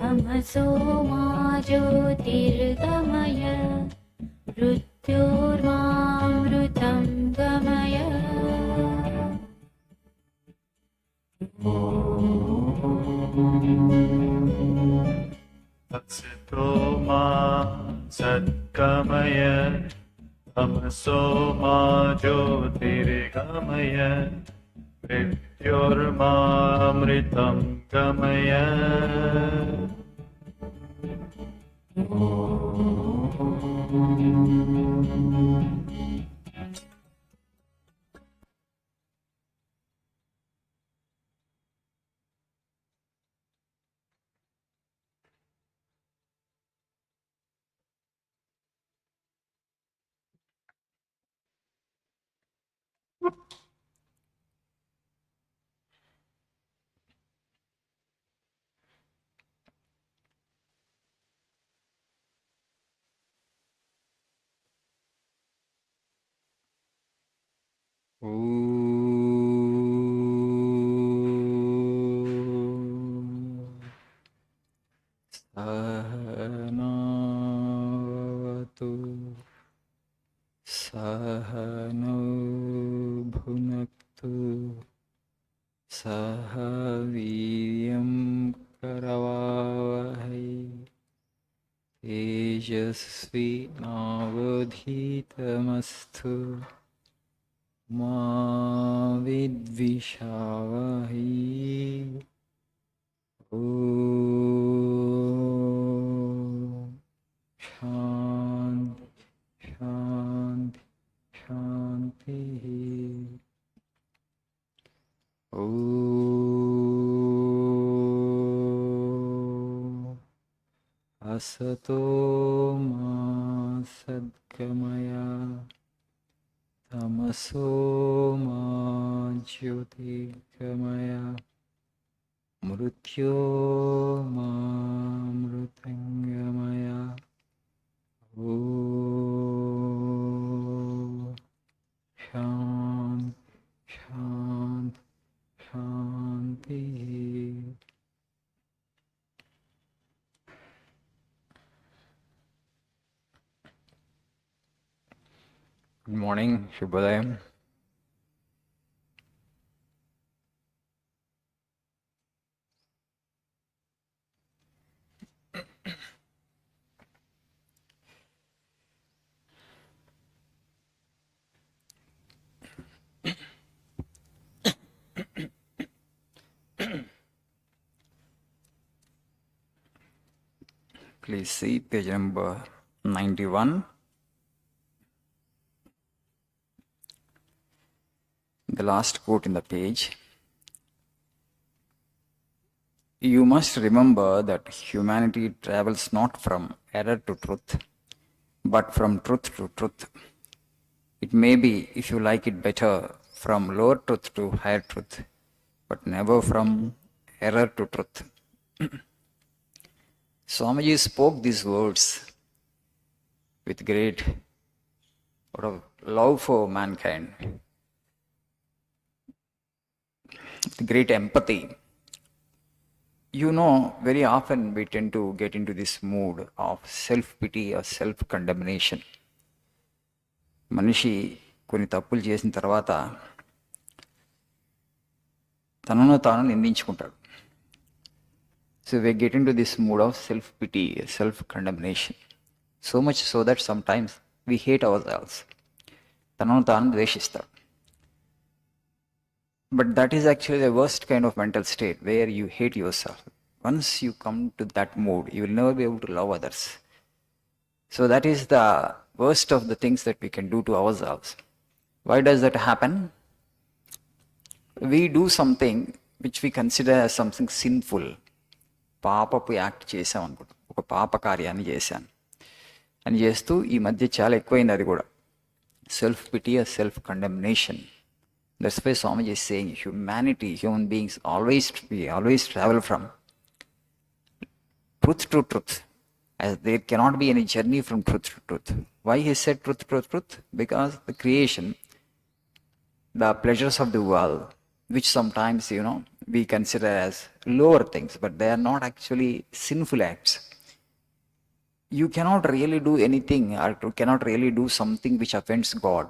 तमसो मा ज्योतिर्गमय मृत्योर्मामृतं गमय तत्सतो मा सद्गमय तमसो मा ज्योतिर्गमय मृत्योर्मामृतं गमय सहनावतु सहनौ भुनक्तु सह वीर्यं करवावहै तेजस्विनावधीतमस्तु मा विद्विषावहै ॐ शान्ति शान्ति शान्तिः ॐ असतो मा सद्गमय तमसो मा ज्योतिर्गमय मृत्योर्मामृतङ्गमय ॐ शान्ति शान्ति शान्तिः Good morning, Shubhodaya. Please see page number 91. The last quote in the page. You must remember that humanity travels not from error to truth, but from truth to truth. It may be, if you like it better, from lower truth to higher truth, but never from error to truth. Swamiji spoke these words with great love for mankind, with great empathy. You know, very often we tend to get into this mood of self-pity or self-condemnation. మనిషి కొన్ని తప్పులు చేసిన తర్వాత తనను తాను నిందించుకుంటాడు. So we get into this mood of self-pity, self-condemnation. So much so that sometimes we hate ourselves. తనను తాను ద్వేషిస్తాడు. But that is actually the worst kind of mental state where you hate yourself. Once you come to that mood, you will never be able to love others. So that is the worst of the things that we can do to ourselves. Why does that happen? We do something which we consider as something sinful. పాపపు act చేసాం అనుకుంటాం, ఒక పాప కార్యాన్ని చేశాను అని చేస్తూ ఈ మధ్య చాలా ఎక్కువైంది అది కూడా. Self pity or self condemnation. That's why Swamiji is saying humanity, human beings, we always travel from truth to truth, as there cannot be any journey from truth to truth. Why he said truth to truth? Because the creation, the pleasures of the world, which sometimes, we consider as lower things, but they are not actually sinful acts. You cannot really do anything or you cannot really do something which offends God.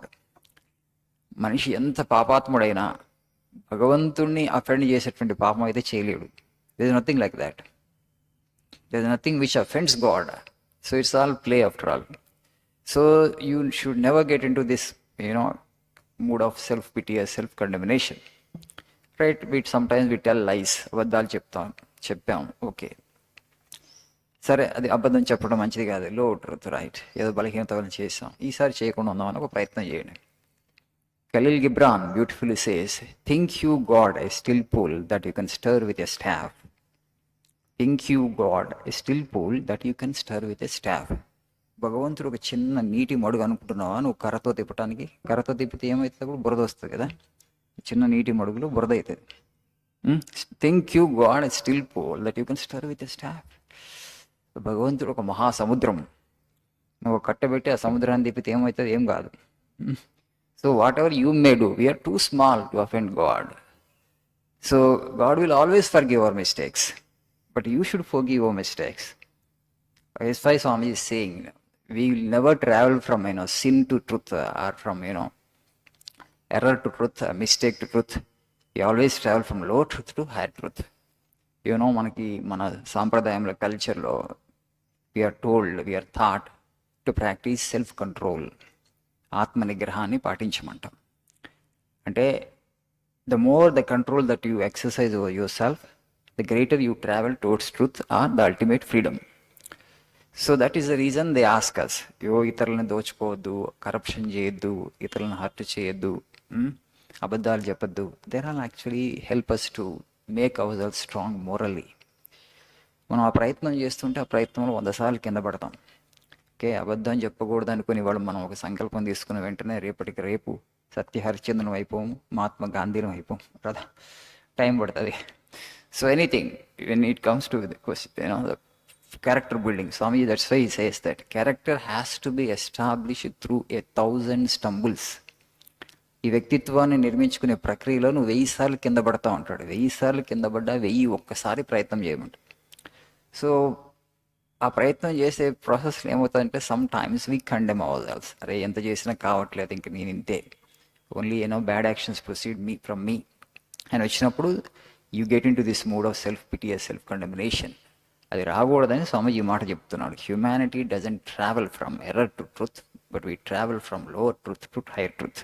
మనిషి ఎంత పాపాత్ముడైనా భగవంతుణ్ణి offend చేసేటువంటి పాపం అయితే చేయలేడు. There is nothing like that. There is nothing which offends God. So it's all play after all. So you should never get into this mood of self pity or self condemnation. Right, sometimes we tell lies, అబద్ధాలు చెప్పాం, okay, సరే అది అబద్ధం చెప్పడం మంచిది కాదు, లో truth, right, ఏదో బలహీనత వల్ల చేసాం, ఈసారి చేయకుండా ఉందామని ఒక ప్రయత్నం చేయండి. Khalil Gibran beautifully says, think you God a still pool that you can stir with a staff. Think you God a still pool that you can stir with a staff. భగవంతుడు ఒక చిన్న నీటి మడుగు అనుకుంటున్నావా నువ్వు కర్రతో తిప్పటానికి? కర్రతో తిప్పితే ఏమవుతుంది? బురద వస్తుంది కదా. చిన్న నీటి మడుగులో బురద అవుతుంది. Thank you God a still pool that you can stir with a staff. భగవంతుడు ఒక మహాసముద్రం, నువ్వు కట్టబెట్టి ఆ సముద్రాన్ని తిప్పితే ఏమవుతుంది? ఏం కాదు. So whatever you may do, we are too small to offend God. So God will always forgive our mistakes, but you should forgive your mistakes. As why Swami is saying, we will never travel from sin to truth or from error to truth, mistake to truth. We always travel from low truth to higher truth. మనకి మన సాంప్రదాయంలో కల్చర్లో we are told, we are taught to practice self control, ఆత్మ నిగ్రహాన్ని పాటించమంటాం. అంటే the more the control that you exercise over yourself, the greater you travel towards truth or the ultimate freedom. So that is the reason they ask us, ఇతరులను దోచుకోవద్దు, corruption చేయొద్దు, ఇతరులను hurt చేయొద్దు, అబద్ధాలు చెప్పొద్దు. There are actually help us to make ourself strong morally. మనం ఆ ప్రయత్నం చేస్తుంటే ఆ ప్రయత్నంలో 100 సార్లు కింద పడతాం. ఓకే, అబద్ధం చెప్పకూడదు అనుకుని వాళ్ళు మనం ఒక సంకల్పం తీసుకున్న వెంటనే రేపటికి రేపు సత్య హరిశ్చంద్రన్ అయిపోము, మహాత్మా గాంధీనం అయిపోము కదా, టైం పడుతుంది. So anything when it comes to the question, the character building, Swami, that's why he says that character has to be established through 1,000 stumbles. ఈ వ్యక్తిత్వాన్ని నిర్మించుకునే ప్రక్రియలో నువ్వు 1000 సార్లు కింద పడతా ఉంటాడు. 1000 సార్లు కింద పడ్డా 1001 ప్రయత్నం చేయమంటాడు. సో ఆ ప్రయత్నం చేసే ప్రాసెస్లో ఏమవుతుందంటే sometimes we condemn ourselves. అరే ఎంత చేసినా కావట్లేదు, ఇంక నేను ఇంతే, only bad actions proceed from me అని వచ్చినప్పుడు you get into this mood of self pity, self condemnation. అది రాకూడదని స్వామీజీ ఈ మాట చెప్తున్నాడు. Humanity doesn't travel from error to truth, but we travel from lower truth to higher truth.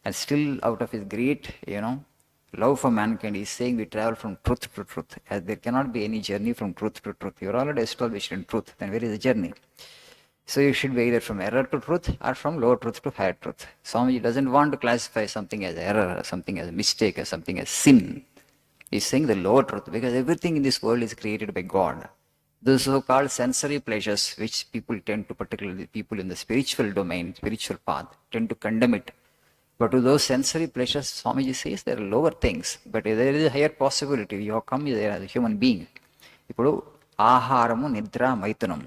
And still out of his great love for mankind, he is saying we travel from truth to truth, as there cannot be any journey from truth to truth. You are already established in truth, then where is the journey? So you should be either from error to truth or from lower truth to higher truth. Swamiji doesn't want to classify something as error, or something as mistake, or something as sin. He is saying the lower truth, because everything in this world is created by God. Those so-called sensory pleasures, which people tend to, particularly people in the spiritual domain, spiritual path, tend to condemn it. But to those sensory pleasures, Swamiji says there are lower things, but there is a higher possibility. You have come there as a human being. ఇప్పుడు ఆహారము, నిద్ర, మైథునం,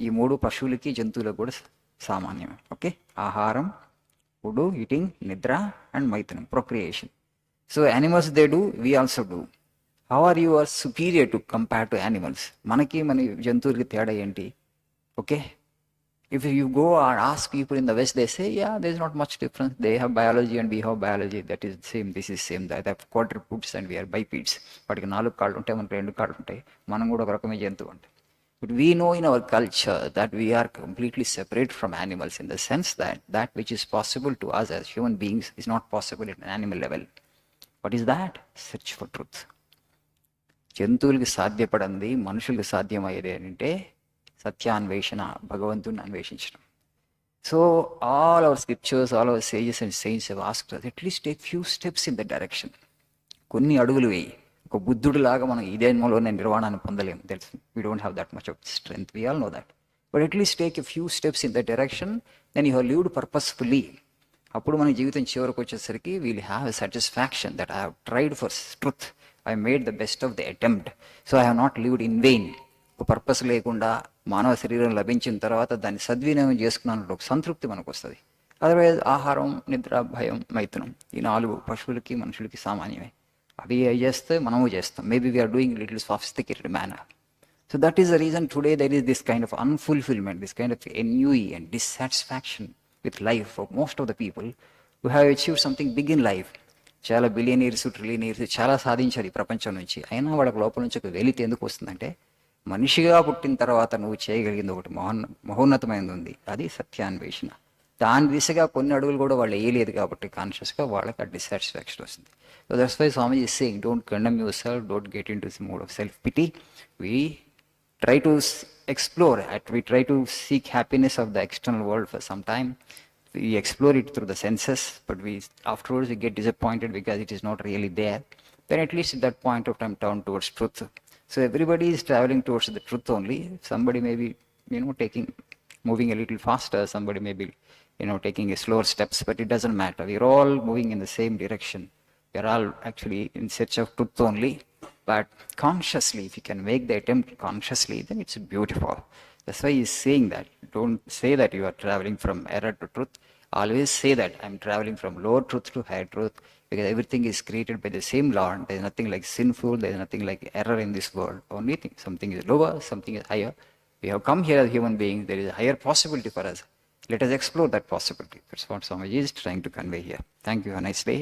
ఈ 3 పశువులకి జంతువులకు కూడా సామాన్యం. Okay, ఆహారం, food, eating, నిద్ర అండ్ మైథునం, procreation. So animals they do, we also do. How are you are superior to compare to animals? మన జంతువులకి తేడా ఏంటి? Okay, if you go and ask people in the West, they say, yeah, there's not much difference. They have biology and we have biology. That is same, this is same. They have quadrupeds and we are bipeds. వాటికి 4 కాళ్ళు ఉంటాయి, మనకి 2 కాళ్ళు ఉంటాయి. మనం కూడా ఒక రకమైన జంతువు ఉంటాయి. But we know in our culture that we are completely separate from animals, in the sense that that which is possible to us as human beings is not possible at an animal level. What is that? Search for truth. జంతువులకి సాధ్యపడింది మనుషులకు సాధ్యమయ్యేది అంటే సత్యాన్వేషణ, భగవంతుని అన్వేషించడం. So all our scriptures, all our sages and saints have asked us at least take few steps in the direction. కొన్ని అడుగులు వేయి. ఒక బుద్ధుడు లాగా మనం ఈ జన్మలోనే నిర్వాణాన్ని పొందలేము, తెలుసు. We don't have that much of strength, we all know that. But at least take a few steps in the direction, then you have lived purposefully. అప్పుడు మన జీవితం చివరికి వచ్చేసరికి we'll have a satisfaction that I have tried for truth, I made the best of the attempt, so I have not lived in vain. ఒక purpose లేకుండా మానవ శరీరం లభించిన తర్వాత దాన్ని సద్వినియోగం చేసుకున్నాను ఒక సంతృప్తి మనకు వస్తుంది. అదర్వైజ్ ఆహారం, నిద్ర, భయం, మైథునం, ఈ 4 పశువులకి మనుషులకి సామాన్యమే. అవి చేస్తే మనము చేస్తాం. Maybe we are doing little sophisticated manner. So that is the reason today there is this kind of unfulfillment, this kind of ennui and dissatisfaction with life for most of the people who have achieved something big in life. చాలా billionaires, ట్రిలియనీర్స్ చాలా సాధించారు ఈ ప్రపంచం నుంచి. అయినా వాళ్ళకి లోపల నుంచి ఒక వెలితి ఎందుకు వస్తుందంటే, మనిషిగా పుట్టిన తర్వాత నువ్వు చేయగలిగింది ఒకటి మహోన్నతమైనది ఉంది, అది సత్యాన్వేషణ. దాని దిశగా కొన్ని అడుగులు కూడా వాళ్ళు వేయలేదు కాబట్టి కాన్షియస్గా వాళ్ళకి ఆ డిస్సాటిస్ఫాక్షన్ వస్తుంది. So that's why Swami is saying, don't condemn yourself, don't get into the mode of self pity. We try to explore it. We try to seek happiness of the external world for some time. We explore it through the senses, but afterwards we get disappointed because it is not really there. Then at least at that point of time turn towards truth. So everybody is traveling towards the truth only. Somebody may be, moving a little faster. Somebody may be, taking a slower steps, but it doesn't matter. We're all moving in the same direction. We're all actually in search of truth only. But consciously, if you can make the attempt consciously, then it's beautiful. That's why he's saying that. Don't say that you are traveling from error to truth. Always say that I'm traveling from lower truth to higher truth, because everything is created by the same Lord. There's nothing like sinful, there's nothing like error in this world. Only thing, something is lower, something is higher. We have come here as human beings, there is a higher possibility for us. Let us explore that possibility. That's what Swamiji is trying to convey here. Thank you. Have a nice day.